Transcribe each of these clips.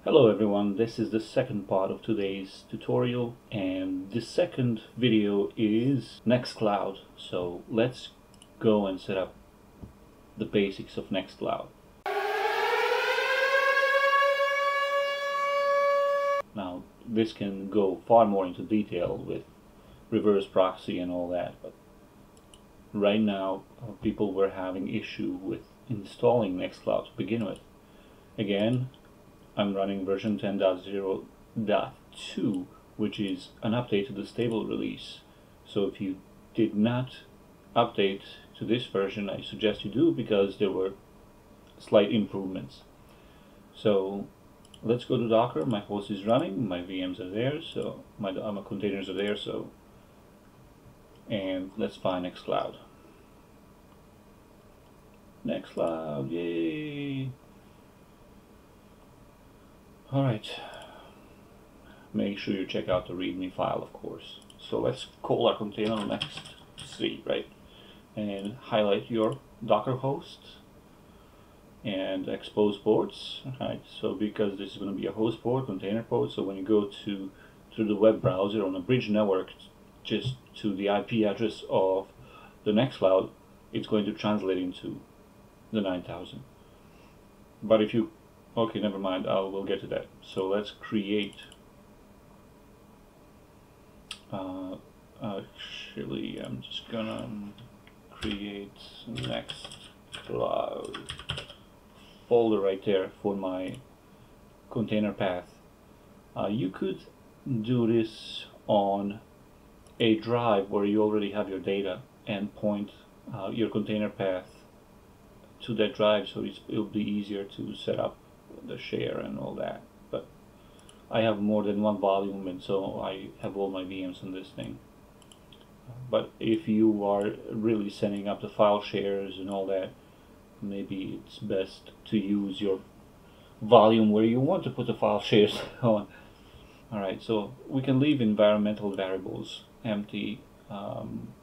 Hello everyone, this is the second part of today's tutorial, and the second video is Nextcloud. So let's go and set up the basics of Nextcloud. Now this can go far more into detail with reverse proxy and all that, but right now people were having issue with installing Nextcloud to begin with. Again, I'm running version 10.0.2, which is an update to the stable release. So if you did not update to this version, I suggest you do, because there were slight improvements. So let's go to Docker. My host is running, my VMs are there, so my containers are there, and let's find Nextcloud. Nextcloud, yay! Alright, make sure you check out the README file, of course. So let's call our container next.c, right? And highlight your Docker host and expose ports, right? So because this is going to be a host port, container port, so when you go through the web browser on a bridge network just to the IP address of the Nextcloud, it's going to translate into the 9000. But if you okay, never mind, we'll get to that. So let's create, actually I'm just gonna create Nextcloud folder right there for my container path. You could do this on a drive where you already have your data and point your container path to that drive, so it'll be easier to set up the share and all that. But I have more than one volume, and so I have all my VMs on this thing. But if you are really setting up the file shares and all that, maybe it's best to use your volume where you want to put the file shares on. Alright, so we can leave environmental variables empty.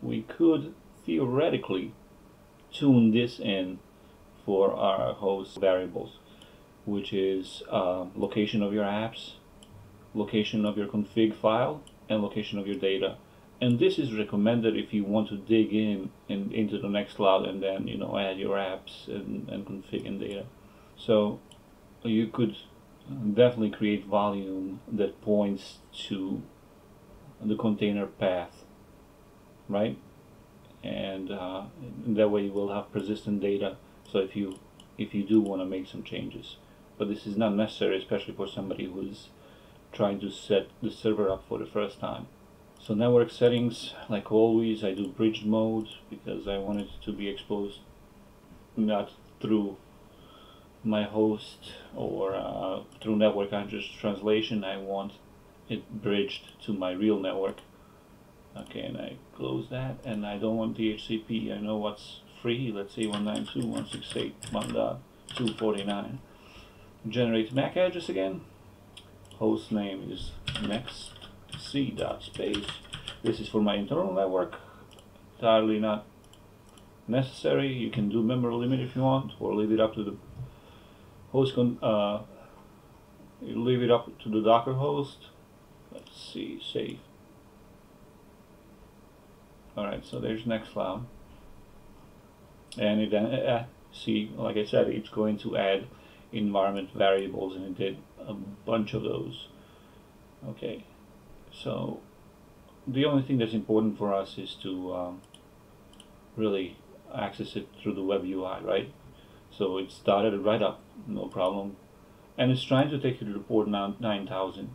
We could theoretically tune this in for our host variables, which is location of your apps, location of your config file, and location of your data. And this is recommended if you want to dig into the Nextcloud and then add your apps and config and data. So you could definitely create volume that points to the container path, right? And that way you will have persistent data. So if you do want to make some changes. But this is not necessary, especially for somebody who's trying to set the server up for the first time. So network settings, like always, I do bridged mode because I want it to be exposed not through my host or through network address translation. I want it bridged to my real network. Okay, and I close that, and I don't want DHCP. I know what's free. Let's say 192.168.1.249. Generate MAC address again. Host name is nextc.space. This is for my internal network. Entirely not necessary. You can do memory limit if you want, or leave it up to the host. Leave it up to the Docker host. Let's see, save. Alright, so there's Nextcloud. And it then, see, like I said, it's going to add environment variables, and it did a bunch of those. Okay, so the only thing that's important for us is to really access it through the web UI, right? So it started right up, no problem, and it's trying to take you to the port 9000.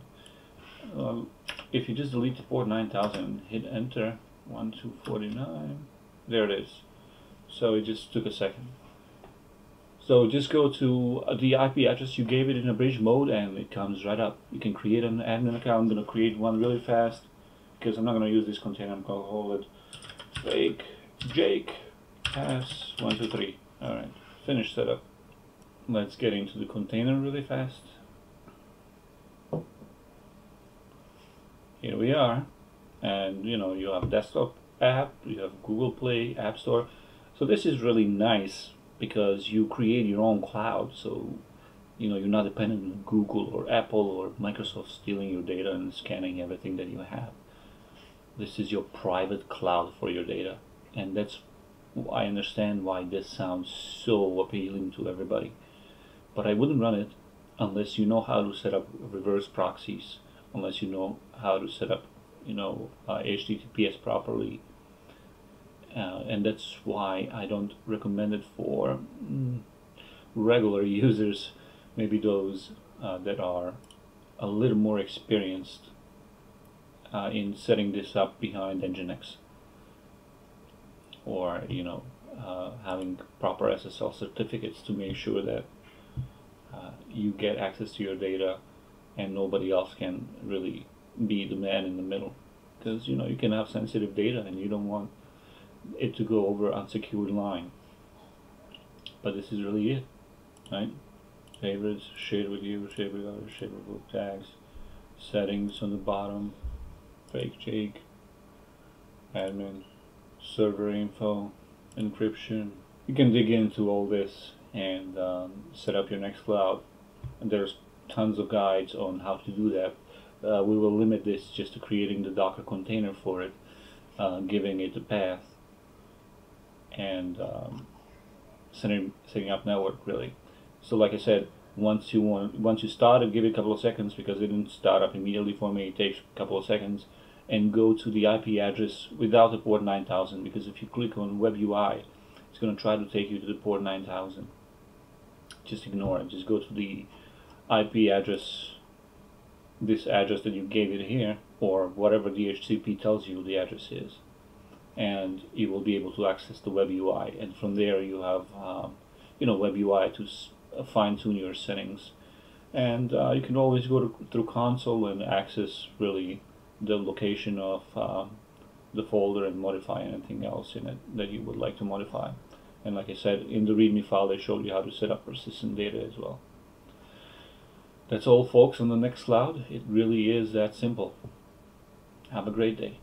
If you just delete the port 9000, hit enter, 1.249, there it is. So it just took a second. So just go to the IP address you gave it in a bridge mode, and it comes right up. You can create an admin account. I'm going to create one really fast because I'm not going to use this container. I'm going to call it fake Jake pass 123. Alright, finish setup. Let's get into the container really fast. Here we are, and you have desktop app, you have Google Play, App Store. So this is really nice because you create your own cloud. So you're not dependent on Google or Apple or Microsoft stealing your data and scanning everything that you have. This is your private cloud for your data, and I understand why this sounds so appealing to everybody. But I wouldn't run it unless you know how to set up reverse proxies, unless you know how to set up, HTTPS properly, and that's why I don't recommend it for regular users, maybe those that are a little more experienced in setting this up behind Nginx, or having proper SSL certificates to make sure that you get access to your data and nobody else can really be the man in the middle, because you can have sensitive data and you don't want it to go over unsecured line. But this is really it, right? Favorites, shared with you, shared with others, shared with book tags, settings on the bottom, fake Jake, admin, server info, encryption. You can dig into all this and set up your Nextcloud, and there's tons of guides on how to do that. We will limit this just to creating the Docker container for it, giving it a path, and setting up network really. So like I said, once you start it, give it a couple of seconds, because it didn't start up immediately for me. It takes a couple of seconds, and go to the IP address without the port 9000, because if you click on Web UI, it's going to try to take you to the port 9000. Just ignore it. Just go to the IP address, this address that you gave it here, or whatever DHCP tells you the address is, and you will be able to access the Web UI. And from there you have Web UI to fine-tune your settings, and you can always go through console and access really the location of the folder and modify anything else in it that you would like to modify. And like I said, in the README file they showed you how to set up persistent data as well. That's all, folks, on the Nextcloud. It really is that simple. Have a great day.